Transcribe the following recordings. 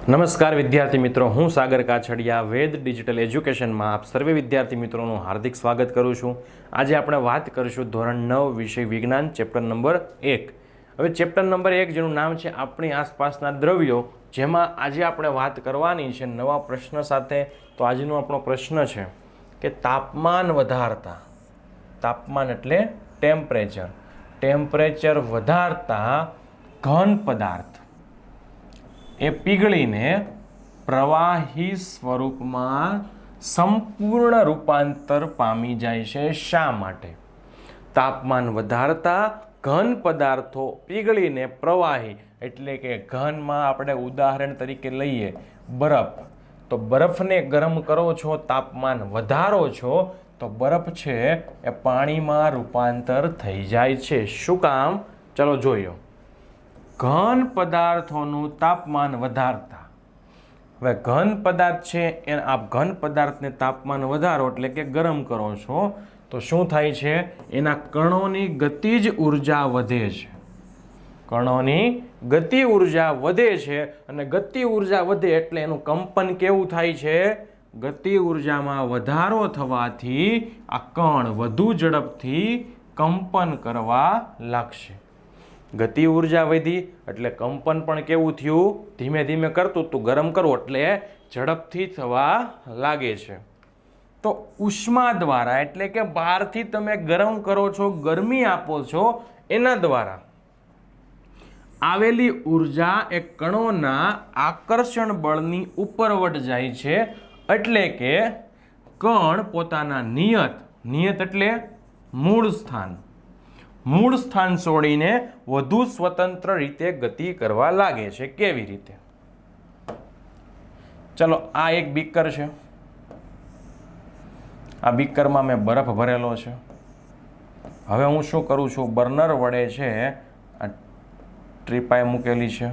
નમસ્કાર વિદ્યાર્થી મિત્રો, હું સાગર કાછડિયા વેદ ડિજિટલ એજ્યુકેશનમાં આપ સર્વે વિદ્યાર્થી મિત્રોનું હાર્દિક સ્વાગત કરું છું. આજે આપણે વાત કરીશું ધોરણ 9 વિષય વિજ્ઞાન ચેપ્ટર નંબર 1. હવે ચેપ્ટર નંબર 1 જેનું નામ છે આપણી આસપાસના દ્રવ્યો, જેમાં આજે આપણે વાત કરવાની છે નવા પ્રશ્ન સાથે. તો આજનો આપણો પ્રશ્ન છે કે તાપમાન વધારતા, તાપમાન એટલે ટેમ્પરેચર વધારતા ઘન પદાર્થ એ પીગળીને પ્રવાહી સ્વરૂપમાં સંપૂર્ણ રૂપાંતર પામી જાય છે. શા માટે? તાપમાન વધારતા ઘન પદાર્થો પીગળીને પ્રવાહી એટલે કે ઘનમાં આપણે ઉદાહરણ તરીકે લઈએ બરફ. તો બરફને ગરમ કરો છો, તાપમાન વધારો છો તો બરફ છે એ પાણીમાં રૂપાંતર થઈ જાય છે. શું કામ? ચલો જોઈએ. ઘન પદાર્થોનું તાપમાન વધારતા. હવે ઘન પદાર્થ છે એ આપ ઘન પદાર્થને તાપમાન વધારો એટલે કે ગરમ કરો છો તો શું થાય છે? એના કણોની ગતિજ ઉર્જા વધે છે. કણોની ગતિ ઉર્જા વધે છે અને ગતિ ઉર્જા વધે એટલે એનું કંપન કેવું થાય છે? ગતિ ઉર્જામાં વધારો થવાથી આ કણ વધુ ઝડપથી કંપન કરવા લાગશે. ગતિ ઉર્જા વધી એટલે કંપન પણ કેવું થયું? ધીમે ધીમે કરતું તું, ગરમ કરવું એટલે ઝડપથી થવા લાગે છે. તો ઉષ્મા દ્વારા એટલે કે બહારથી તમે ગરમ કરો છો, ગરમી આપો છો, એના દ્વારા આવેલી ઉર્જા એ કણોના આકર્ષણ બળની ઉપરવટ જાય છે. એટલે કે કણ પોતાના નિયત એટલે મૂળ સ્થાન છોડીને વધુ સ્વતંત્ર રીતે ગતિ કરવા લાગે છે. કેવી રીતે? ચલો, આ એક બીકર છે. આ બીકરમાં મેં બરફ ભરેલો છે. હવે હું શું કરું છું? બર્નર વડે છે આ ટ્રીપાઈ મૂકેલી છે.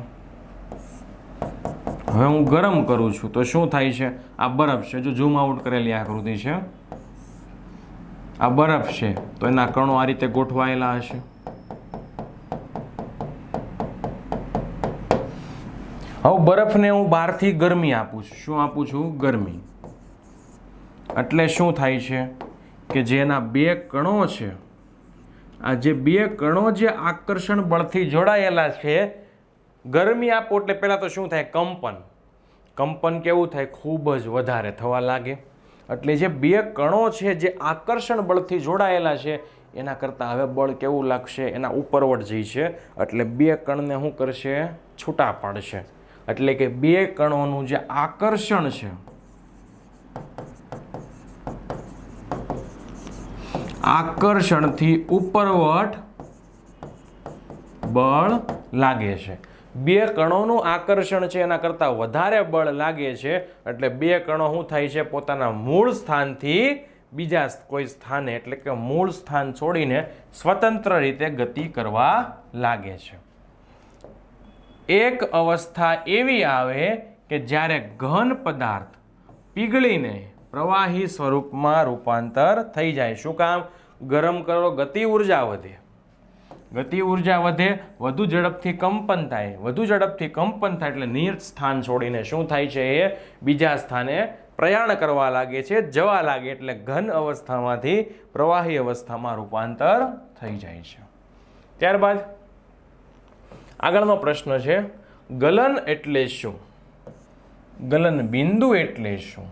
હવે હું ગરમ કરું છું તો શું થાય છે? આ બરફ છે, જો ઝૂમ આઉટ કરેલી આકૃતિ છે, આ બરફ છે તો એના કણો આ રીતે ગોઠવાયેલા હશે. હવે બરફને હું બહારથી ગરમી આપું છું. શું આપું છું? ગરમી. એટલે શું થાય છે કે જેના બે કણો છે, આ જે બે કણો જે આકર્ષણ બળથી જોડાયેલા છે, ગરમી આપો એટલે પહેલાં તો શું થાય? કંપન કેવું થાય? ખૂબ જ વધારે થવા લાગે. એટલે જે બે કણો છે જે આકર્ષણ બળથી જોડાયેલા છે એના કરતાં હવે બળ કેવું લાગશે? એના ઉપરવટ જઈ છે. એટલે બે કણને શું કરશે? છૂટા પાડશે. એટલે કે બે કણોનું જે આકર્ષણ છે, આકર્ષણથી ઉપરવટ બળ લાગે છે. બે કણોનું આકર્ષણ છે એના કરતાં વધારે બળ લાગે છે. એટલે બે કણો શું થાય છે? પોતાના મૂળ સ્થાનથી બીજા કોઈ સ્થાને એટલે કે મૂળ સ્થાન છોડીને સ્વતંત્ર રીતે ગતિ કરવા લાગે છે. એક અવસ્થા એવી આવે કે જ્યારે ઘન પદાર્થ પીગળીને પ્રવાહી સ્વરૂપમાં રૂપાંતર થઈ જાય. શું કામ? ગરમ કરો, ગતિ ઉર્જા વધે. ગતિ ઉર્જા વધે, વધુ ઝડપથી કંપન થાય. વધુ ઝડપથી કંપન થાય એટલે નિયત સ્થાન છોડીને શું થાય છે? એ બીજા સ્થાને પ્રયાણ કરવા લાગે છે, જવા લાગે. એટલે ઘન અવસ્થામાંથી પ્રવાહી અવસ્થામાં રૂપાંતર થઈ જાય છે. ત્યારબાદ આગળનો પ્રશ્ન છે, ગલન એટલે શું? ગલન બિંદુ એટલે શું?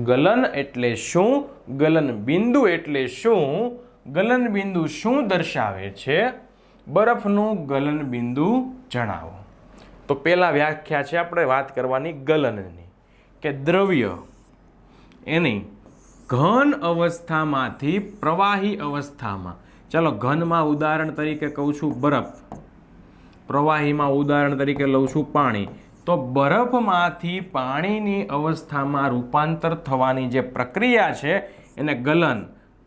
ગલન એટલે શું? ગલન બિંદુ એટલે શું? ગલન બિંદુ શું દર્શાવે છે? બરફનું ગલન બિંદુ જણાવો. તો પહેલા વ્યાખ્યા છે આપણે વાત કરવાની ગલનની, કે દ્રવ્ય એની ઘન અવસ્થામાંથી પ્રવાહી અવસ્થામાં, ચાલો ઘનમાં ઉદાહરણ તરીકે કહું છું બરફ, પ્રવાહીમાં ઉદાહરણ તરીકે લઉં છું પાણી. તો બરફમાંથી પાણીની અવસ્થામાં રૂપાંતર થવાની જે પ્રક્રિયા છે એને ગલન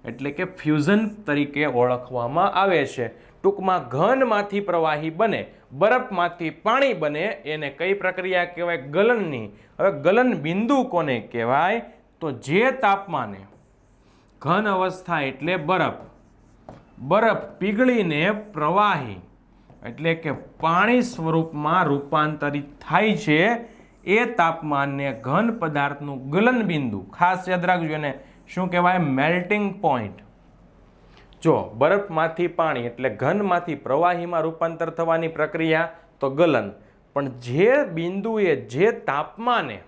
એટલે કે ફ્યુઝન તરીકે ઓળખવામાં આવે છે. ટૂંકમાં ઘનમાંથી પ્રવાહી બને, બરફમાંથી પાણી બને, એને કઈ પ્રક્રિયા કહેવાય? ગલનની. હવે ગલન બિંદુ કોને કહેવાય? તો જે તાપમાને ઘન અવસ્થા એટલે બરફ પીગળીને પ્રવાહી એટલે કે પાણી સ્વરૂપમાં રૂપાંતરિત થાય છે એ તાપમાનને ઘન પદાર્થનું ગલન બિંદુ, ખાસ યાદ રાખજો એને શું કહેવાય? Melting point. જો બરફમાંથી પાણી એટલે ઘનમાંથી પ્રવાહીમાં રૂપાંતર થવાની પ્રક્રિયા તો ગલન, પણ જે બિંદુએ જે તાપમાને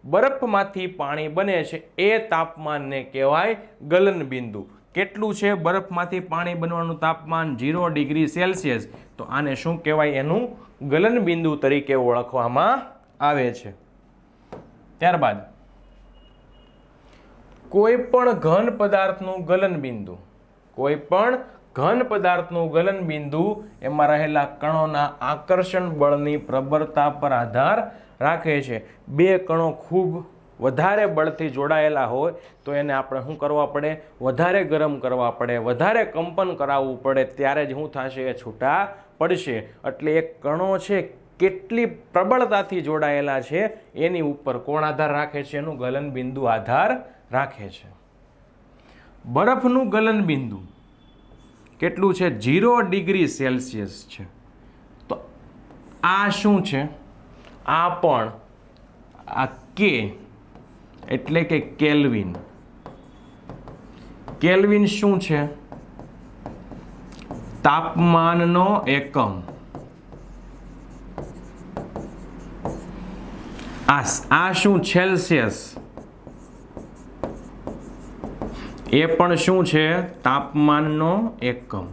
બરફમાંથી પાણી બને છે એ તાપમાનને કહેવાય ગલન બિંદુ. કેટલું છે બરફમાંથી પાણી બનવાનું તાપમાન? 0 ડિગ્રી સેલ્સિયસ. તો આને શું કહેવાય? એનું ગલન બિંદુ તરીકે ઓળખવામાં આવે છે. ત્યારબાદ કોઈ પણ ઘન પદાર્થનું ગલન બિંદુ, કોઈ પણ ઘન પદાર્થનું ગલન બિંદુ એમાં રહેલા કણોના આકર્ષણ બળની પ્રબળતા પર આધાર રાખે છે. બે કણો ખૂબ વધારે બળથી જોડાયેલા હોય તો એને આપણે શું કરવા પડે? વધારે ગરમ કરવા પડે, વધારે કંપન કરાવવું પડે, ત્યારે જ શું થશે? એ છૂટા પડશે. એટલે એ કણો છે કેટલી પ્રબળતાથી જોડાયેલા છે એની ઉપર કોણ આધાર રાખે છે? એનું ગલન બિંદુ આધાર રાખે છે. બરફનું ગલન બિંદુ કેટલું છે? 0 ડિગ્રી સેલ્સિયસ છે. તો આ શું છે? આ પણ આ કે એટલે કે કેલ્વિન. કેલ્વિન શું છે? તાપમાનનો એકમ. આ શું? સેલ્સિયસ. એ પણ શું છે? તાપમાનનો એકમ.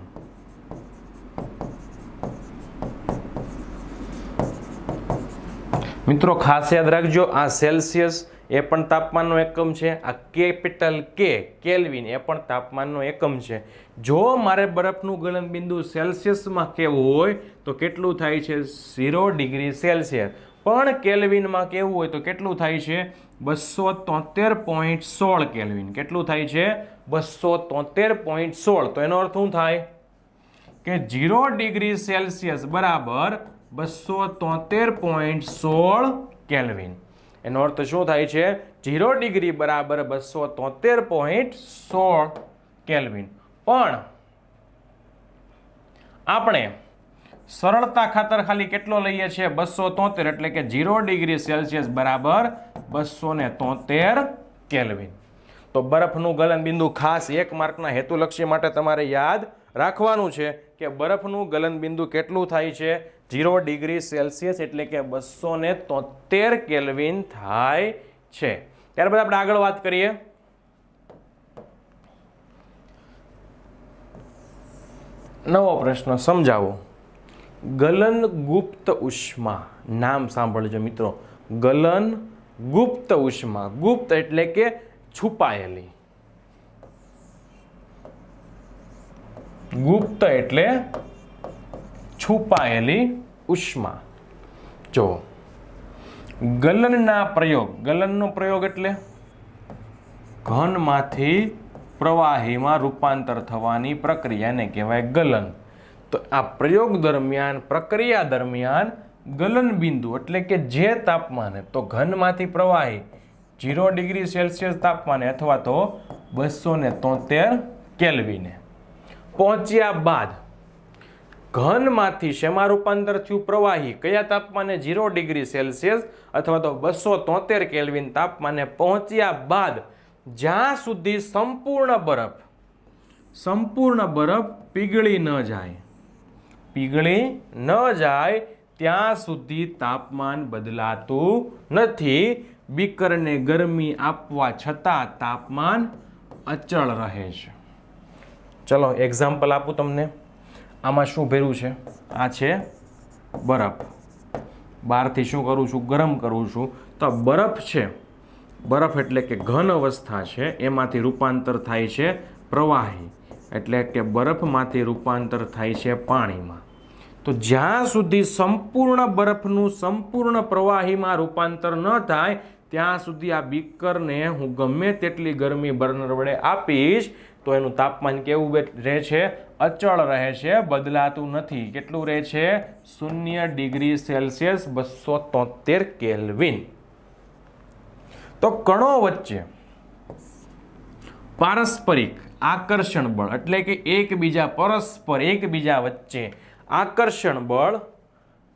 મિત્રો ખાસ યાદ રાખજો, આ સેલ્સિયસ એ પણ તાપમાનનો એકમ છે. આ કેપિટલ કે કેલ્વિન એ પણ તાપમાનનો એકમ છે. જો મારે બરફનું ગલન બિંદુ સેલ્સિયસમાં કેવું હોય તો કેટલું થાય છે? 0 ડિગ્રી સેલ્સિયસ. પણ કેલ્વિનમાં કેવું હોય તો કેટલું થાય છે? 273.16 કેલ્વિન. કેટલું થાય છે? 273.16. તો એનો અર્થ શું થાય? કે 0 ડિગ્રી સેલ્સિયસ બરાબર 273.16 કેલ્વિન. એનો અર્થ શું થાય છે? 0 ડિગ્રી બરાબર 273.16 કેલ્વિન. પણ આપણે સરળતા ખાતર ખાલી કેટલો લઈએ છીએ? 273, એટલે કે 0 ડિગ્રી સેલ્સિયસ બરાબર 273 કેલ્વિન. તો બરફનું ગલન બિંદુ ખાસ 1 માર્કના હેતુલક્ષી માટે તમારે યાદ રાખવાનું છે કે બરફનું ગલન બિંદુ કેટલું થાય છે? 0 ડિગ્રી સેલ્સિયસ એટલે કે 273 કેલ્વિન થાય છે. ત્યારબાદ આપણે આગળ વાત કરીએ. નવો પ્રશ્ન સમજાવો. ગલન ગુપ્ત ઉષ્મા. નામ સાંભળજો મિત્રો. ગલન ગુપ્ત ઉષ્મા. ગુપ્ત એટલે કે છુપાયેલી. ગુપ્ત એટલે છુપાયેલી ઉષ્મા. જો ગલનના પ્રયોગ, ગલનનો પ્રયોગ એટલે ઘનમાંથી પ્રવાહીમાં રૂપાંતર થવાની પ્રક્રિયાને કહેવાય ગલન. તો આ પ્રયોગ દરમિયાન, પ્રક્રિયા દરમિયાન ગલન બિંદુ એટલે કે જે તાપમાને, તો ઘનમાંથી પ્રવાહી 0 ડિગ્રી સેલ્સિયસ તાપમાને અથવા તો 273 કેલ્વિને પહોંચ્યા બાદ ઘનમાંથી શેમાં રૂપાંતર થયું? પ્રવાહી. કયા તાપમાને? 0 ડિગ્રી સેલ્સિયસ અથવા તો 273 કેલ્વિન તાપમાને પહોંચ્યા બાદ જ્યાં સુધી સંપૂર્ણ બરફ પીગળી ન જાય ત્યાં સુધી તાપમાન બદલાતું નથી. બીકરને ગરમી આપવા છતાં તાપમાન અચળ રહે છે. ચલો એક્ઝામ્પલ આપું તમને. આમાં શું ભર્યું છે? આ છે બરફ. બહારથી શું કરું છું? ગરમ કરું છું. તો બરફ છે, બરફ એટલે કે ઘન અવસ્થા છે, એમાંથી રૂપાંતર થાય છે પ્રવાહી, એટલે કે બરફમાંથી રૂપાંતર થાય છે પાણીમાં. તો જ્યાં સુધી સંપૂર્ણ બરફનું સંપૂર્ણ પ્રવાહીમાં રૂપાંતર ન થાય ત્યાં સુધી આ બીકરને હું ગમે તેટલી ગરમી બર્નર વડે આપીશ તો એનું તાપમાન કેવું રહે છે? અચળ રહે છે, બદલાતું નથી. કેટલું રહે છે? 0 ડિગ્રી સેલ્સિયસ 273 કેલ્વિન. તો કણો વચ્ચે પારસ્પરિક આકર્ષણ બળ એટલે કે એકબીજા વચ્ચે આકર્ષણ બળ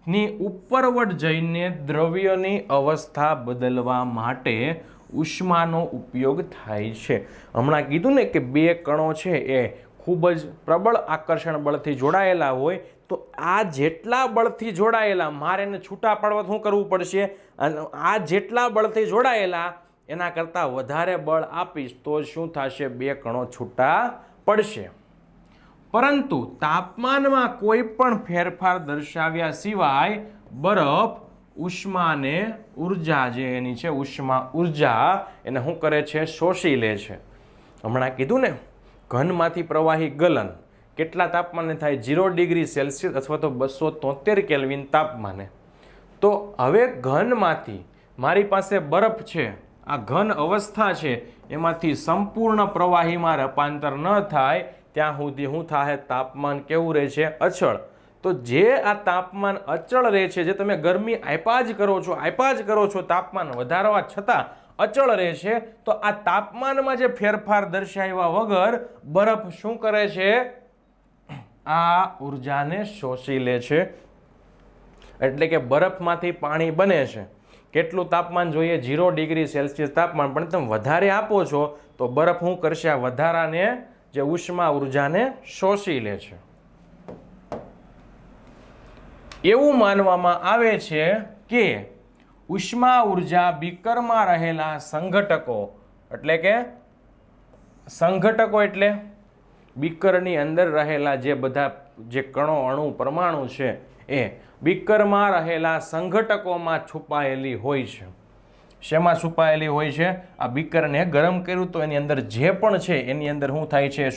ની ઉપરવટ જઈને દ્રવ્યની અવસ્થા બદલવા માટે ઉષ્માનો ઉપયોગ થાય છે. હમણાં કીધું ને કે બે કણો છે એ ખૂબ જ પ્રબળ આકર્ષણ બળથી જોડાયેલા હોય, તો આ જેટલા બળથી જોડાયેલા મારે એને છૂટા પાડવા શું કરવું પડશે? આ જેટલા બળથી જોડાયેલા એના કરતાં વધારે બળ આપીશ તો શું થશે? બે કણો છૂટા પડશે. પરંતુ તાપમાનમાં કોઈ પણ ફેરફાર દર્શાવ્યા સિવાય બરફ ઉષ્માને ઉર્જા જે એની છે ઉષ્મા ઉર્જા એને શું કરે છે? શોષી લે છે. હમણાં કીધું ને ઘનમાંથી પ્રવાહી ગલન કેટલા તાપમાને થાય? 0 ડિગ્રી સેલ્સિયસ અથવા તો 273 કેલ્વિન તાપમાને. તો હવે ઘનમાંથી મારી પાસે બરફ છે, આ ઘન અવસ્થા છે, એમાંથી સંપૂર્ણ પ્રવાહીમાં રૂપાંતર ન થાય ત્યાં સુધી શું થાય? તાપમાન કેવું રહે છે? અચળ. તો જે આ તાપમાન અચળ રહે છે, જે તમે ગરમી આપ્યા જ કરો છો તાપમાન વધારવા છતાં અચળ રહે છે, તો આ તાપમાનમાં જે ફેરફાર દર્શાવ્યા વગર બરફ શું કરે છે? આ ઉર્જાને શોષી લે છે. એટલે કે બરફમાંથી પાણી બને છે. કેટલું તાપમાન જોઈએ? 0 ડિગ્રી સેલ્સિયસ તાપમાન. પણ તમે વધારે આપો છો તો બરફ શું કરશે? આ વધારાને જે ઉષ્મા ઉર્જાને શોષી લે છે. એવું માનવામાં આવે છે કે ઉષ્મા ઉર્જા બીકરમાં રહેલા સંઘટકો એટલે બીકરની અંદર રહેલા જે બધા જે કણો, અણુ, પરમાણુ છે એ બીકરમાં રહેલા સંઘટકોમાં છુપાયેલી હોય છે. શેમાં છુપાયેલી હોય છે? આ બીકરને ગરમ કર્યું તો એની અંદર જે પણ છે એની અંદર શું થાય છે?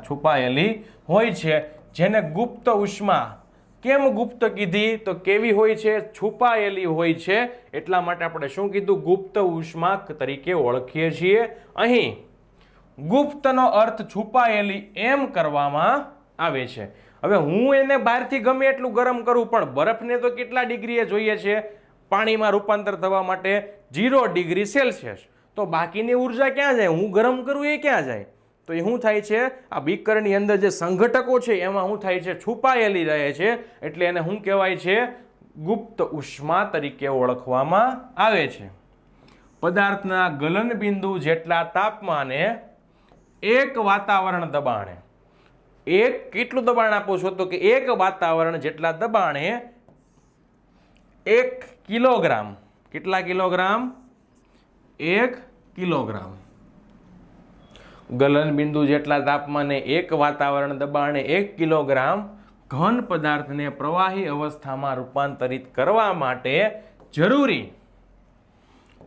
છુપાયેલી હોય છે. જેને ગુપ્ત ઉષ્મા. કેમ ગુપ્ત કીધી? તો કેવી હોય છે? છુપાયેલી હોય છે. એટલા માટે આપણે શું કીધું? ગુપ્ત ઉષ્મા તરીકે ઓળખીએ છીએ. અહીં ગુપ્તનો અર્થ છુપાયેલી એમ કરવામાં આવે છે. હવે હું એને બહારથી ગમે એટલું ગરમ કરું, પણ બરફને તો કેટલા ડિગ્રીએ જોઈએ છે પાણીમાં રૂપાંતર થવા માટે? 0 ડિગ્રી સેલ્સિયસ. તો બાકીની ઉર્જા ક્યાં જાય? હું ગરમ કરું એ ક્યાં જાય? તો એ શું થાય છે? આ બીકરની અંદર જે સંઘટકો છે એમાં શું થાય છે? છુપાયેલી રહે છે. એટલે એને શું કહેવાય છે? ગુપ્ત ઉષ્મા તરીકે ઓળખવામાં આવે છે. પદાર્થના ગલન બિંદુ જેટલા તાપમાને એક વાતાવરણ દબાણે, કેટલું દબાણ આપો છો? તો કે 1 વાતાવરણ જેટલા દબાણે 1 કિલોગ્રામ. કેટલા કિલોગ્રામ? 1 કિલોગ્રામ. ગલન બિંદુ જેટલા તાપમાને 1 વાતાવરણ દબાણે 1 કિલોગ્રામ ઘન પદાર્થને પ્રવાહી અવસ્થામાં રૂપાંતરિત કરવા માટે જરૂરી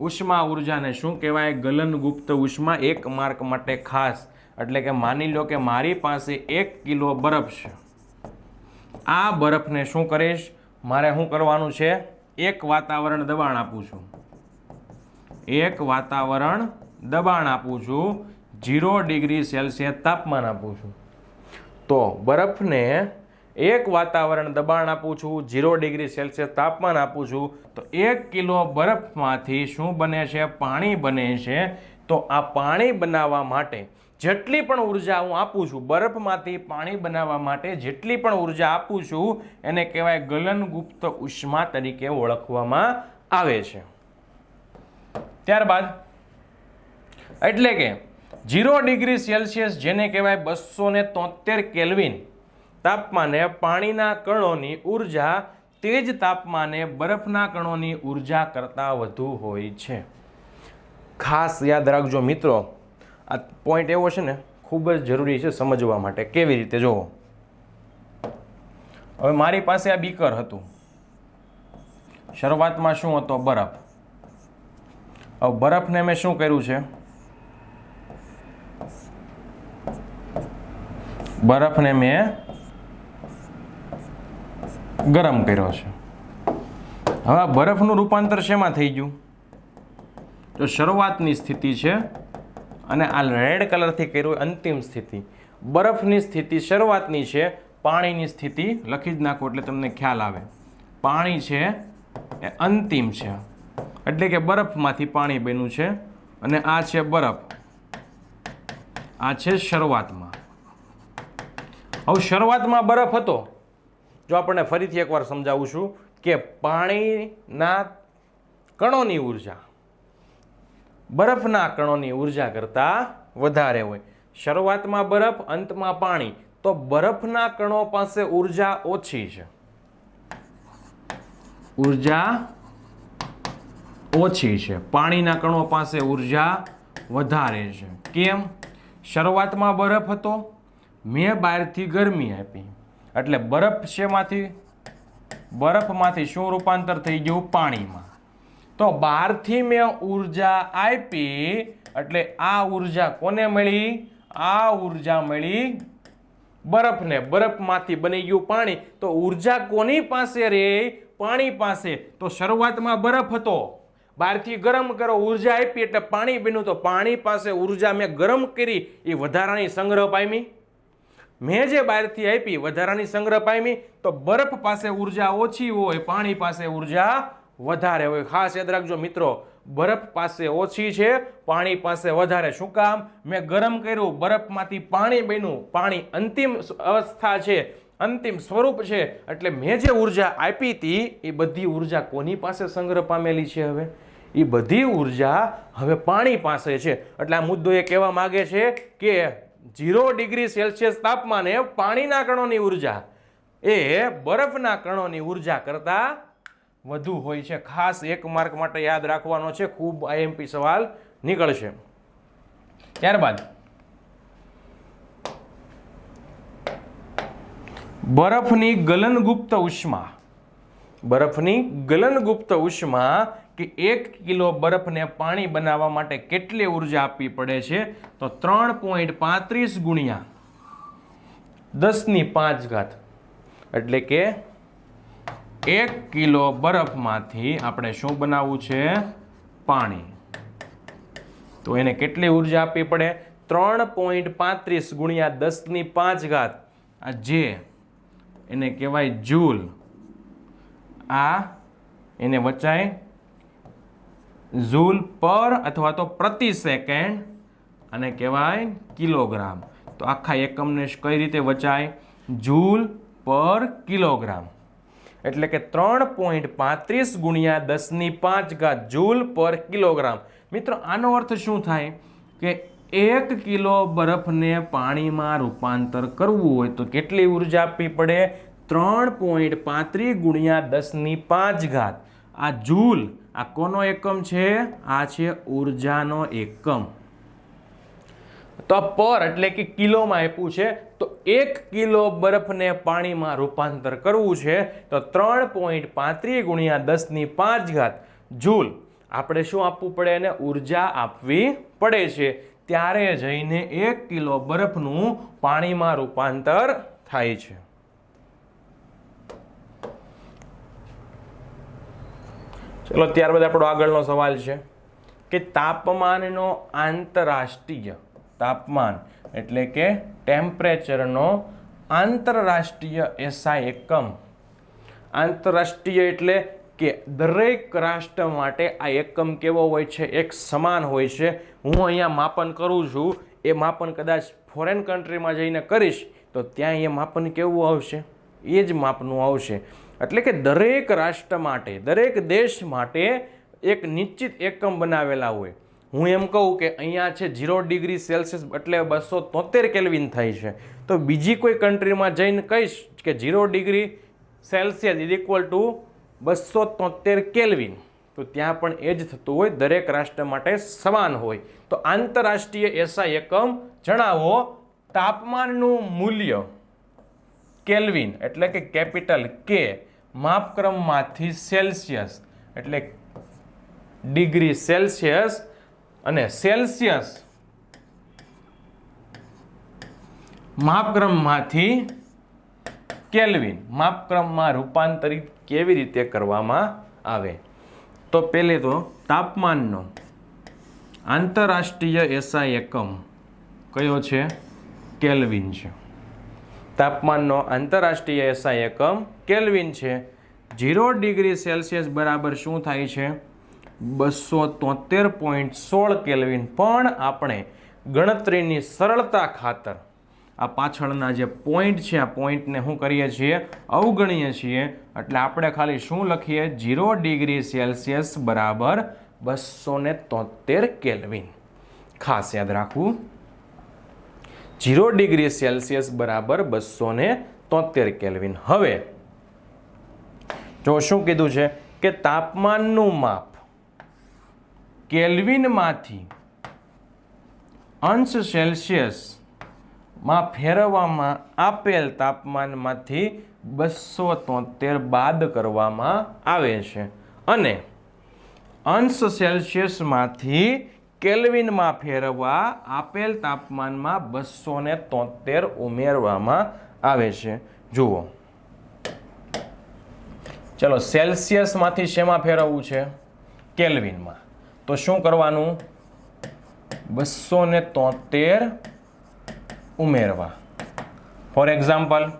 ઉષ્મા ઉર્જાને શું કહેવાય? ગલન ગુપ્ત ઉષ્મા. 1 માર્ક માટે ખાસ. એટલે કે માની લો કે મારી પાસે 1 કિલો બરફ છે. આ બરફને શું કરીશ? મારે શું કરવાનું છે? 1 વાતાવરણ દબાણ આપું છું. 1 વાતાવરણ દબાણ આપું છું. 0 ડિગ્રી સેલ્સિયસ તાપમાન આપું છું. તો બરફને 1 વાતાવરણ દબાણ આપું છું, 0 ડિગ્રી સેલ્સિયસ તાપમાન આપું છું, તો 1 કિલો બરફમાંથી શું બને છે? પાણી બને છે. તો આ પાણી બનાવવા માટે જેટલી પણ ઉર્જા હું આપું છું, બરફમાંથી પાણી બનાવવા માટે જેટલી પણ ઉર્જા આપું છું, એને કહેવાય ગલન ગુપ્ત ઉષ્મા તરીકે ઓળખવામાં આવે છે. ત્યારબાદ એટલે કે 0 ડિગ્રી સેલ્સિયસ જેને કહેવાય 273 કેલ્વિન તાપમાને પાણીના કણોની ઉર્જા તે જ તાપમાને બરફના કણોની ઉર્જા કરતાં વધુ હોય છે. ખાસ યાદ રાખજો મિત્રો, આ પોઈન્ટ એવો છે ને ખૂબ જ જરૂરી છે સમજવા માટે. કેવી રીતે? જુઓ, હવે મારી પાસે આ બીકર હતું. શરૂઆતમાં શું હતો? બરફ. હવે બરફને મેં શું કર્યું છે? બરફને મેં ગરમ કર્યો છે. હવે બરફનું રૂપાંતર શેમાં થઈ ગયું? તો શરૂઆતની સ્થિતિ છે અને આ રેડ કલરથી કર્યું અંતિમ સ્થિતિ. બરફની સ્થિતિ શરૂઆતની છે, પાણીની સ્થિતિ લખી જ નાખો એટલે તમને ખ્યાલ આવે. પાણી છે એ અંતિમ છે, એટલે કે બરફમાંથી પાણી બન્યું છે, અને આ છે બરફ, આ છે શરૂઆતમાં. હવે શરૂઆતમાં બરફ હતો. જો આપણને ફરીથી એકવાર સમજાવું છું કે પાણીના કણોની ઉર્જા બરફના કણોની ઉર્જા કરતાં વધારે હોય. શરૂઆતમાં બરફ, અંતમાં પાણી, તો બરફના કણો પાસે ઉર્જા ઓછી છે. ઉર્જા ઓછી છે. પાણીના કણો પાસે ઉર્જા વધારે છે. કેમ? શરૂઆતમાં બરફ હતો, મેં બહારથી ગરમી આપી, એટલે બરફમાંથી શું રૂપાંતર થઈ ગયું? પાણીમાં. તો બહારથી મેં ઉર્જા આપી, એટલે આ ઉર્જા કોને મળી? આ ઉર્જા મળી બરફને. બરફમાંથી બની ગયું પાણી. તો ઉર્જા કોની પાસે રે? પાણી પાસે. તો શરૂઆતમાં બરફ હતો, બહારથી ગરમ કરો, ઉર્જા આપી એટલે પાણી બન્યું. તો પાણી પાસે ઉર્જા મેં ગરમ કરી, એ વધારાની સંગ્રહ પામી. મેં જે બહારથી આપી વધારાની સંગ્રહ પામી. તો બરફ પાસે ઉર્જા ઓછી હોય, પાણી પાસે ઉર્જા વધારે હોય. ખાસ યાદ રાખજો મિત્રો, બરફ પાસે ઓછી છે, પાણી પાસે વધારે. શું કામ? મેં ગરમ કર્યું, બરફમાંથી પાણી બન્યું. પાણી અંતિમ અવસ્થા છે, અંતિમ સ્વરૂપ છે, એટલે મેં જે ઉર્જા આપી હતી એ બધી ઉર્જા કોની પાસે સંગ્રહ પામેલી છે? હવે એ બધી ઉર્જા હવે પાણી પાસે છે. એટલે આ મુદ્દો એ કહેવા માંગે છે કે 0 ડિગ્રી સેલ્સિયસ તાપમાને પાણીના કણોની ઉર્જા એ બરફના કણોની ઉર્જા કરતાં વધુ હોય છે. ખાસ એક માર્ક માટે યાદ રાખવાનો છે, ખૂબ આઈએમપી સવાલ નીકળશે. ત્યારબાદ બરફની ગલનગુપ્ત ઉષ્મા. બરફની ગલનગુપ્ત ઉષ્મા કે 1 કિલો બરફને પાણી બનાવવા માટે કેટલી ઉર્જા આપવી પડે છે? તો 3.35 ગુણ્યા 10⁵ એટલે કે 1 કિલો બરફમાંથી આપણે શું બનાવવું છે? પાણી. તો એને કેટલી ઉર્જા આપવી પડે? 3.35 ગુણ્યા 10⁵. આ જે એને કહેવાય જૂલ. આ એને વચાય જૂલ પર અથવા તો પ્રતિ સેકન્ડ, અને કહેવાય કિલોગ્રામ. તો આખા એકમને કઈ રીતે વચાય? જૂલ પર કિલોગ્રામ. એટલે કે 3.35 ગુણ્યા 10⁵ જૂલ પર કિલોગ્રામ. મિત્રો આનો અર્થ શું થાય? કે 1 કિલો બરફને પાણીમાં રૂપાંતર કરવું હોય તો કેટલી ઉર્જા આપવી પડે? 3.35 ગુણ્યા 10⁵. આ જૂલ, આ કોનો એકમ છે? આ છે ઉર્જાનો એકમ. તો પર એટલે કે કિલોમાં આપ્યું છે. તો 1 કિલો બરફને પાણીમાં રૂપાંતર કરવું છે તો 3.35 ગુણ્યા 10⁵ જૂલ આપણે શું આપવું પડે? એને ઉર્જા આપવી પડે છે. ત્યારે જઈને 1 કિલો બરફનું પાણીમાં રૂપાંતર થાય છે. ચલો ત્યારબાદ આપણો આગળનો સવાલ છે કે તાપમાનનો આંતરરાષ્ટ્રીય, તાપમાન એટલે કે ટેમ્પરેચરનો આંતરરાષ્ટ્રીય એસઆઈ એકમ. આંતરરાષ્ટ્રીય એટલે કે દરેક રાષ્ટ્ર માટે આ એકમ કેવો હોય છે? એક સમાન હોય છે. હું અહીંયા માપન કરું છું, એ માપન કદાચ ફોરેન કન્ટ્રીમાં જઈને કરીશ તો ત્યાં એ માપન કેવું આવશે? એ જ માપનું આવશે. એટલે કે દરેક રાષ્ટ્ર માટે, દરેક દેશ માટે એક નિશ્ચિત એકમ બનાવેલા હોય. હું એમ કહું કે અહીંયા છે 0 ડિગ્રી સેલ્સિયસ એટલે 273 કેલ્વિન થાય છે, તો બીજી કોઈ કન્ટ્રીમાં જઈને કહીશ કે 0 degree Celsius is equal to 273 kelvin, તો ત્યાં પણ એ જ થતું હોય, દરેક રાષ્ટ્ર માટે સમાન હોય. તો આંતરરાષ્ટ્રીય એસઆઈ એકમ જણાવો. તાપમાનનું મૂલ્ય કેલ્વિન એટલે કે કેપિટલ કે, માપક્રમમાંથી સેલ્સિયસ એટલે ડિગ્રી સેલ્સિયસ, અને સેલ્સિયસ માપક્રમમાંથી કેલ્વિન, માપક્રમમાં રૂપાંતરિત કેવી રીતે કરવામાં આવે? તો પહેલે તો તાપમાનનો આંતરરાષ્ટ્રીય એસઆઈ એકમ કયો છે? કેલ્વિન છે. તાપમાનનો આંતરરાષ્ટ્રીય એસઆઈ એકમ કેલ્વિન છે. 0 ડિગ્રી સેલ્સિયસ બરાબર શું થાય છે? 273.16 કેલ્વિન. પણ આપણે ગણતરીની સરળતા ખાતર આ પાછળના જે પોઈન્ટ છે આ પોઈન્ટને શું કરીએ છીએ અવગણીએ છીએ એટલે આપણે ખાલી શું લખીએ 0 ડિગ્રી સેલ્સિયસ બરાબર 273 કેલ્વિન ખાસ યાદ રાખવું 0 ડિગ્રી સેલ્સિયસ બરાબર 273 કેલ્વિન હવે જો શું કીધું છે કે તાપમાનનું માપ કેલ્વિનમાંથી અંશ સેલ્સિયસમાં ફેરવવામાં આપેલ તાપમાનમાંથી 273 બાદ કરવામાં આવે છે અને અંશ સેલ્સિયસમાંથી કેલ્વિનમાં ફેરવવા આપેલ તાપમાનમાં 273 ઉમેરવામાં આવે છે જુઓ ચલો સેલ્સિયસમાંથી શેમાં ફેરવવું છે કેલ્વિનમાં તો શું કરવાનું 273 ઉમેરવા ફોર એક્ઝામ્પલ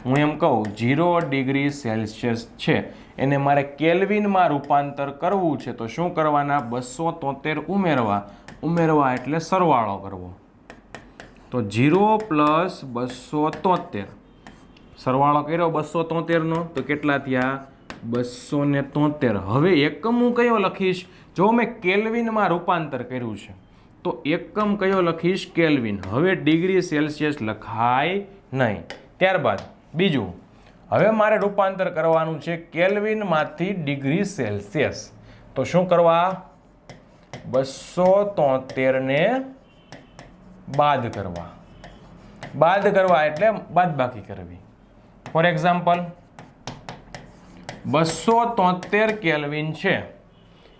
હું એમ કહું 0 ડિગ્રી સેલ્સિયસ છે એને મારે કેલ્વિનમાં રૂપાંતર કરવું છે તો શું કરવાના 273 ઉમેરવા એટલે સરવાળો કરવો તો 0 પ્લસ 273 સરવાળો કર્યો 273 નો તો કેટલા થયા 273 હવે એકમ હું કયો લખીશ જો મેં કેલ્વિનમાં રૂપાંતર કર્યું છે તો એકમ કયો લખીશ કેલ્વિન હવે ડિગ્રી સેલ્સિયસ લખાય નહીં ત્યારબાદ બીજું હવે મારે રૂપાંતર કરવાનું છે કેલ્વિનમાંથી ડિગ્રી સેલ્સિયસ તો શું કરવા 273 ને બાદ કરવા એટલે બાદબાકી કરવી ફોર એક્ઝામ્પલ 273 કેલ્વિન છે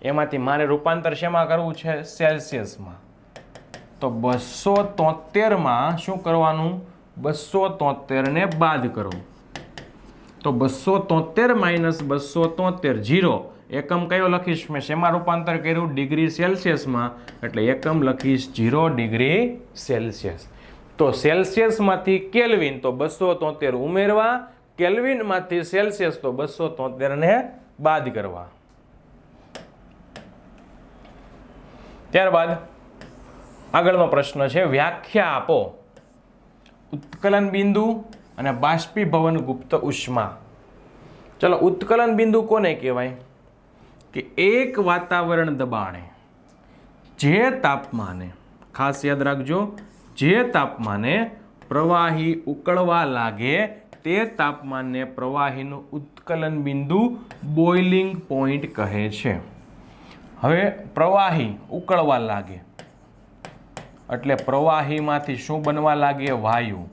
એમાંથી મારે રૂપાંતર શેમાં કરવું છે સેલ્સિયસમાં તો 273માં શું કરવાનું 273 ને બાદ કરો તો 273 માઇનસ 273 0 એકમ કયો લખીશ મેં શેમાં રૂપાંતર કર્યું ડિગ્રી સેલ્સિયસમાં એટલે એકમ લખીશ 0 ડિગ્રી સેલ્સિયસ તો સેલ્સિયસમાંથી કેલ્વિન તો 273 ઉમેરવા કેલ્વિનમાંથી સેલ્સિયસ તો 273 ને બાદ કરવા ત્યારબાદ આગળનો પ્રશ્ન છે વ્યાખ્યા આપો ઉત્કલન બિંદુ અને બાષ્પીભવન ગુપ્ત ઉષ્મા ચલો ઉત્કલન બિંદુ કોને કહેવાય કે એક વાતાવરણ દબાણે જે તાપમાને ખાસ યાદ રાખજો જે તાપમાને પ્રવાહી ઉકળવા લાગે તે તાપમાનને પ્રવાહીનું ઉત્કલન બિંદુ બોઇલિંગ પોઈન્ટ કહે છે હવે પ્રવાહી ઉકળવા લાગે એટલે પ્રવાહીમાંથી શું બનવા લાગે વાયુ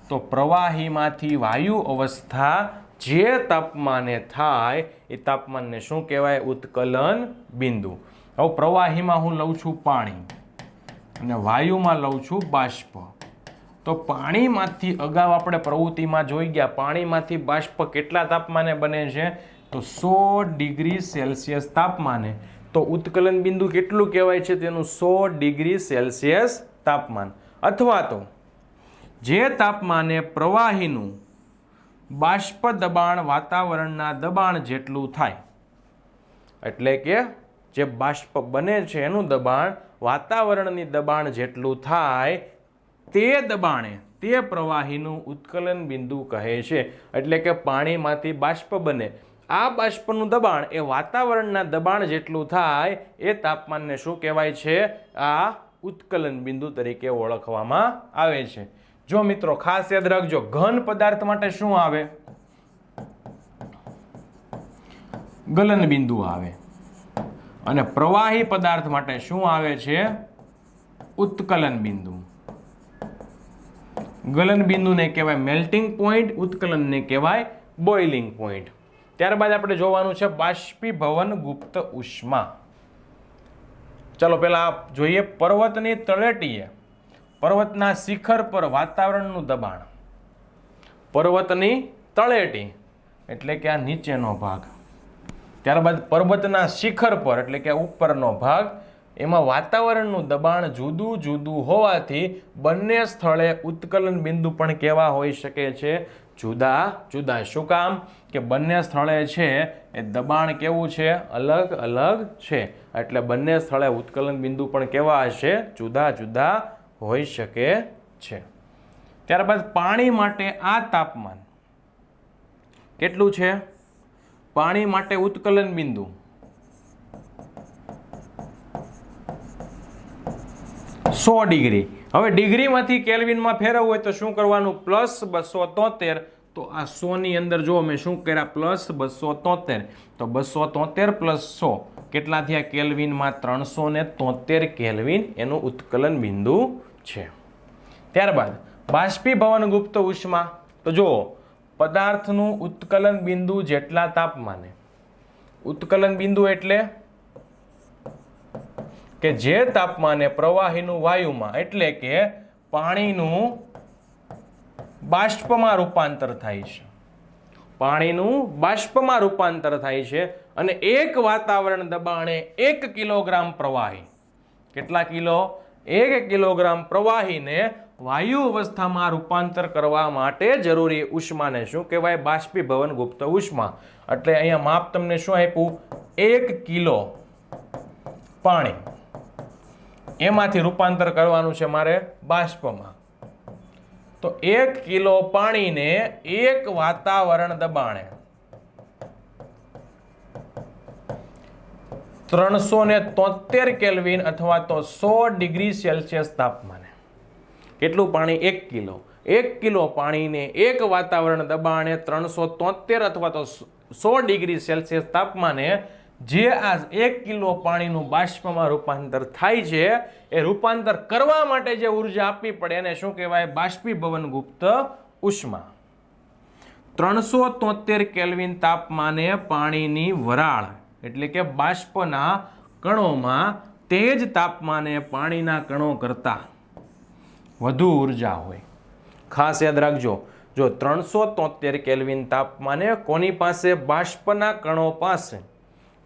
તો પ્રવાહીમાંથી વાયુ અવસ્થા જે તાપમાને થાય એ તાપમાનને શું કહેવાય ઉત્કલન બિંદુ હવે પ્રવાહીમાં હું લઉં છું પાણી અને વાયુમાં લઉં છું બાષ્પ તો પાણીમાંથી અગાઉ આપણે પ્રવૃત્તિમાં જોઈ ગયા પાણીમાંથી બાષ્પ કેટલા તાપમાને બને છે તો 100 ડિગ્રી સેલ્સિયસ તાપમાને તો ઉત્કલન બિંદુ કેટલું કહેવાય છે તેનું 100 ડિગ્રી સેલ્સિયસ તાપમાન અથવા તો જે તાપમાને પ્રવાહીનું બાષ્પ દબાણ વાતાવરણના દબાણ જેટલું થાય એટલે કે જે બાષ્પ બને છે એનું દબાણ વાતાવરણની દબાણ જેટલું થાય તે દબાણે તે પ્રવાહીનું ઉત્કલન બિંદુ કહે છે એટલે કે પાણીમાંથી બાષ્પ બને આ બાષ્પનું દબાણ એ વાતાવરણના દબાણ જેટલું થાય એ તાપમાનને શું કહેવાય છે આ ઉત્કલન બિંદુ તરીકે ઓળખવામાં આવે છે જો મિત્રો ખાસ યાદ રાખજો ઘન પદાર્થ માટે શું આવે ગલન બિંદુ આવે અને પ્રવાહી પદાર્થ માટે શું આવે છે ઉત્કલન બિંદુ ગલન બિંદુને કહેવાય મેલ્ટિંગ પોઈન્ટ ઉત્કલનને કહેવાય બોઇલિંગ પોઈન્ટ ત્યારબાદ આપણે જોવાનું છે બાષ્પીભવન ગુપ્ત ઉષ્મા ચાલો પહેલા જોઈએ પર્વતની તળેટીએ પર્વતના શિખર પર વાતાવરણનું દબાણ પર્વતની તળેટી એટલે કે આ નીચેનો ભાગ ત્યારબાદ પર્વતના શિખર પર એટલે કે ઉપરનો ભાગ એમાં વાતાવરણનું દબાણ જુદું જુદું હોવાથી બંને સ્થળે ઉત્કલન બિંદુ પણ કેવા હોઈ શકે છે જુદા જુદા શું કામ કે બંને સ્થળે છે એ દબાણ કેવું છે અલગ અલગ છે એટલે બંને સ્થળે ઉત્કલન બિંદુ પણ કેવા હશે જુદા જુદા હોઈ શકે છે ત્યારબાદ પાણી માટે આ તાપમાન કેટલું છે? પાણી માટે ઉત્કલન બિંદુ 100 ડિગ્રી. હવે ડિગ્રીમાંથી કેલ્વિનમાં ફેરવવું હોય તો શું કરવાનું? +273. તો આ 100 ની અંદર જો મેં શું કર્યા? +273. તો 273 + 100 કેટલા થયા? કેલ્વિનમાં 373 કેલ્વિન એનું ઉત્કલન બિંદુ છે. ત્યારબાદ બાષ્પીભવન ગુપ્ત ઉષ્મા. તો જો પદાર્થનું ઉત્કલન બિંદુ જેટલા તાપમાને, ઉત્કલન બિંદુ એટલે કે જે તાપમાને પ્રવાહીનું વાયુમાં એટલે કે પાણીનું બાષ્પમાં રૂપાંતર થાય છે, પાણીનું બાષ્પમાં રૂપાંતર થાય છે અને 1 વાતાવરણ દબાણે 1 કિલોગ્રામ પ્રવાહી, કેટલા કિલો? 1 કિલોગ્રામ પ્રવાહીને વાયુ અવસ્થામાં રૂપાંતર કરવા માટે જરૂરી ઉષ્માને શું કહેવાય? બાષ્પીભવન ગુપ્ત ઉષ્મા. એટલે અહીંયા માપ તમને શું આપ્યું? 1 કિલો પાણી, એમાંથી રૂપાંતર કરવાનું છે મારે બાષ્પમાં. તો 1 કિલો પાણીને 1 વાતાવરણ દબાણે 373 કેલ્વિન અથવા તો 100 ડિગ્રી સેલ્સિયસ તાપમાને. કેટલું પાણી? 1 કિલો. 1 કિલો પાણીને 1 વાતાવરણ દબાણે 373 અથવા તો 100 ડિગ્રી સેલ્સિયસ તાપમાને જે આ 1 કિલો પાણીનું બાષ્પમાં રૂપાંતર થાય છે, એ રૂપાંતર કરવા માટે જે ઉર્જા આપવી પડે એને શું કહેવાય? બાષ્પીભવન ગુપ્ત ઉષ્મા. 373 કેલ્વિન તાપમાને પાણીની વરાળ એટલે કે બાષ્પના કણોમાં તે જ તાપમાને પાણીના કણો કરતા વધુ ઉર્જા હોય. ખાસ યાદ રાખજો, જો 373 કેલ્વિન તાપમાને કોની પાસે? બાષ્પના કણો પાસે.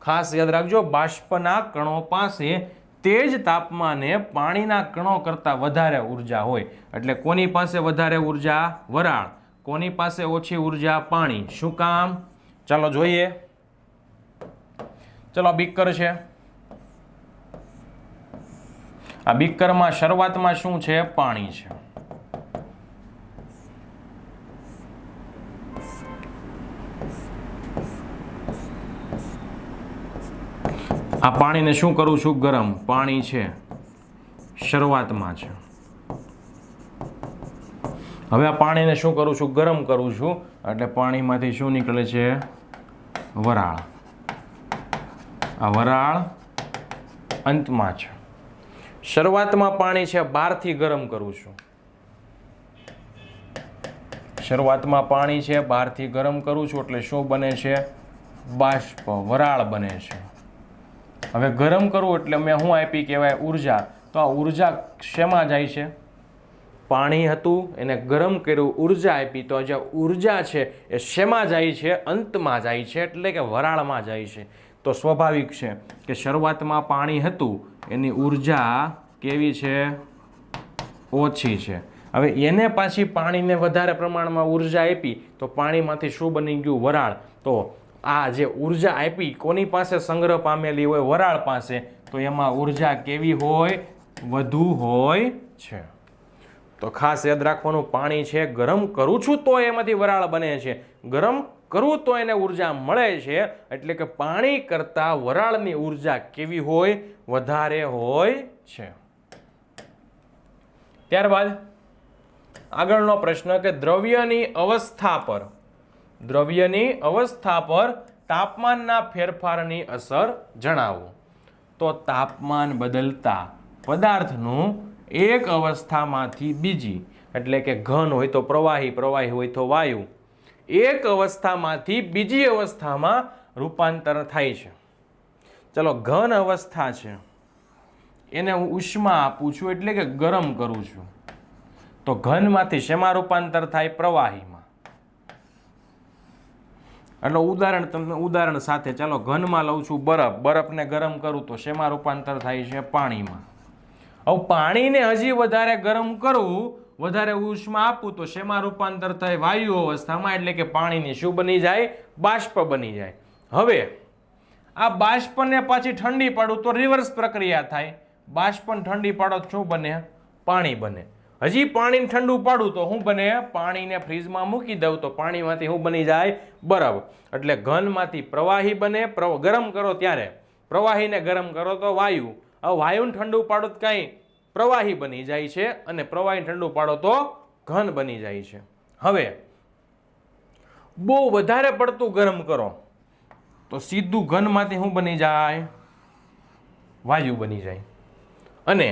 ખાસ યાદ રાખજો, બાષ્પના કણો પાસે તે જ તાપમાને પાણીના કણો કરતાં વધારે ઉર્જા હોય. એટલે કોની પાસે વધારે ઉર્જા? વરાળ. કોની પાસે ઓછી ઉર્જા? પાણી. શું કામ? ચાલો જોઈએ. ચલો બીકર છે. આ બીકરમાં શરૂઆતમાં શું છે? પાણી છે. આ પાણીને શું કરું છું? ગરમ. પાણી છે, શરૂઆતમાં છે. હવે આ પાણીને શું કરું છું? ગરમ કરું છું. એટલે પાણીમાંથી શું નીકળે છે? વરાળ. આ વરાળ અંતમાં છે. શરૂઆતમાં પાણી છે, બહારથી ગરમ કરું છું. શરૂઆતમાં પાણી છે, બહારથી ગરમ કરું છું એટલે શું બને છે? બાષ્પ, વરાળ બને છે. હવે ગરમ કરવું એટલે મેં શું આપી કહેવાય? ઉર્જા. તો આ ઉર્જા શેમાં જાય છે? પાણી હતું એને ગરમ કર્યું, ઉર્જા આપી. તો જે ઉર્જા છે એ શેમાં જાય છે? અંતમાં જાય છે, એટલે કે વરાળમાં જાય છે. તો સ્વાભાવિક છે કે શરૂઆતમાં પાણી હતું એની ઉર્જા કેવી છે? ઓછી છે. હવે એને પાછી પાણીને વધારે પ્રમાણમાં ઉર્જા આપી તો પાણીમાંથી શું બની ગયું? વરાળ. તો આ જે ઉર્જા આપી કોની પાસે સંગ્રહ પામેલી હોય? વરાળ પાસે. તો એમાં ઉર્જા કેવી હોય? વધુ હોય છે. તો ખાસ યાદ રાખવાનું, પાણી છે ગરમ કરું છું તો એમાંથી વરાળ બને છે, ગરમ કરું તો એને ઉર્જા મળે છે. એટલે કે પાણી કરતાં વરાળની ઉર્જા કેવી હોય? વધારે હોય છે. ત્યારબાદ આગળનો પ્રશ્ન કે દ્રવ્યની અવસ્થા પર, દ્રવ્યની અવસ્થા પર તાપમાનના ફેરફારની અસર જણાવો. તો તાપમાન બદલતા પદાર્થનું એક અવસ્થામાંથી બીજી, એટલે કે ઘન હોય તો પ્રવાહી, પ્રવાહી હોય તો વાયુ, એક અવસ્થામાંથી બીજી અવસ્થામાં રૂપાંતર થાય છે. ચલો ઘન અવસ્થા છે એને હું ઉષ્મા આપું છું એટલે કે ગરમ કરું છું. તો ઘનમાંથી શેમાં રૂપાંતર થાય? પ્રવાહીમાં. એટલે ઉદાહરણ તમને ઉદાહરણ સાથે ચાલો ઘનમાં લઉં છું બરફ. બરફને ગરમ કરું તો શેમાં રૂપાંતર થાય છે? પાણીમાં. હવે પાણીને હજી વધારે ગરમ કરવું, વધારે ઉષ્મા આપું તો શેમાં રૂપાંતર થાય? વાયુ અવસ્થામાં. એટલે કે પાણીની શું બની જાય? બાષ્પ બની જાય. હવે આ બાષ્પને પાછી ઠંડી પાડું તો રિવર્સ પ્રક્રિયા થાય. બાષ્પને ઠંડી પાડો શું બને? પાણી બને. હજી પાણીને ઠંડુ પાડું તો શું બને? પાણીને ફ્રીજમાં મૂકી દઉં તો પાણીમાંથી શું બની જાય? બરફ. એટલે ઘનમાંથી પ્રવાહી બને. ગરમ કરો ત્યારે પ્રવાહીને ગરમ કરો તો વાયુ. હવે વાયુને ઠંડુ પાડો તો કાંઈ પ્રવાહી બની જાય છે અને પ્રવાહી ઠંડુ પાડો તો ઘન બની જાય છે. હવે બહુ વધારે પડતું ગરમ કરો તો સીધું ઘનમાંથી શું બની જાય? વાયુ બની જાય. અને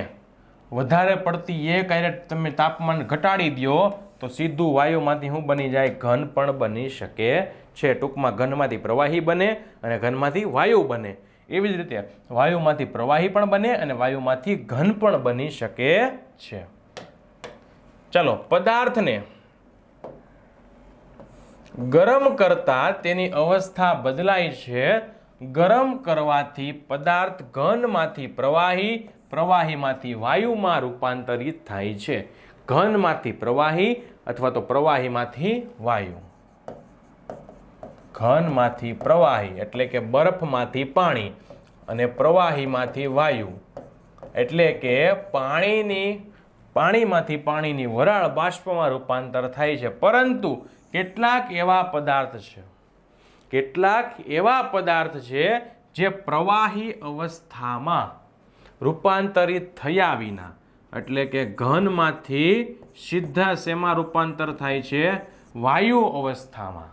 વધારે પડતી એક હારે તમે તાપમાન ઘટાડી દો તો સીધું વાયુમાંથી શું બની જાય? ઘન પણ બની શકે છે. ટૂંકમાં ઘનમાંથી પ્રવાહી બને અને ઘનમાંથી વાયુ બને. એવી જ રીતે વાયુમાંથી પ્રવાહી પણ બને અને વાયુમાંથી ઘન પણ બની શકે છે. ચાલો, પદાર્થને ગરમ કરતા તેની અવસ્થા બદલાય છે. ગરમ કરવાથી પદાર્થ ઘનમાંથી પ્રવાહી, પ્રવાહીમાંથી વાયુમાં રૂપાંતરિત થાય છે. ઘનમાંથી પ્રવાહી અથવા તો પ્રવાહીમાંથી વાયુ. ઘનમાંથી પ્રવાહી એટલે કે બરફમાંથી પાણી અને પ્રવાહીમાંથી વાયુ એટલે કે પાણીમાંથી પાણીની વરાળ બાષ્પમાં રૂપાંતર થાય છે. પરંતુ કેટલાક એવા પદાર્થ છે જે પ્રવાહી અવસ્થામાં રૂપાંતરિત થયા વિના એટલે કે ઘનમાંથી સીધા શેમાં રૂપાંતર થાય છે? વાયુ અવસ્થામાં.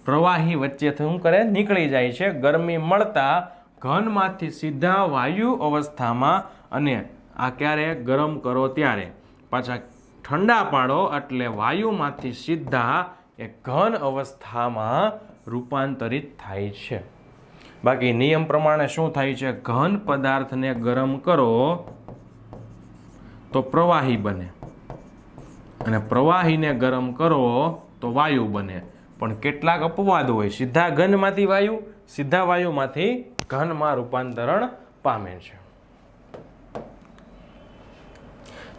પ્રવાહી વચ્ચે શું કરે? નીકળી જાય છે. ગરમી મળતા ઘનમાંથી સીધા વાયુ અવસ્થામાં. અને આ ક્યારે? ગરમ કરો ત્યારે. પાછા ઠંડા પાડો એટલે વાયુમાંથી સીધા એ ઘન અવસ્થામાં રૂપાંતરિત થાય છે. બાકી નિયમ પ્રમાણે શું થાય છે? ઘન પદાર્થને ગરમ કરો તો પ્રવાહી બને અને પ્રવાહીને ગરમ કરો તો વાયુ બને. પણ કેટલાક અપવાદ હોય. સીધા ઘનમાંથી વાયુ, સીધા વાયુમાંથી ઘનમાં રૂપાંતરણ પામે છે.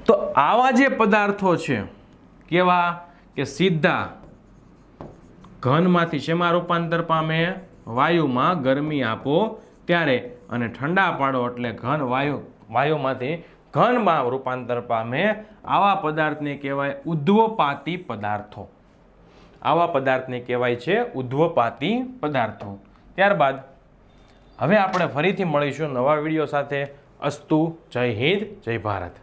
તો આવા જે પદાર્થો છે કેવા? કે સીધા ઘનમાંથી શેમાં રૂપાંતર પામે? વાયુમાં. ગરમી આપો ત્યારે અને ઠંડા પાડો એટલે વાયુમાંથી ઘનમાં રૂપાંતર પામે. આવા પદાર્થને કહેવાય ઉદ્ધ્વપાતી પદાર્થો. આવા પદાર્થને કહેવાય છે ઉદ્ધ્વપાતી પદાર્થો. ત્યારબાદ હવે આપણે ફરીથી મળીશું નવા વિડીયો સાથે. અસ્તુ. જય હિન્દ, જય ભારત.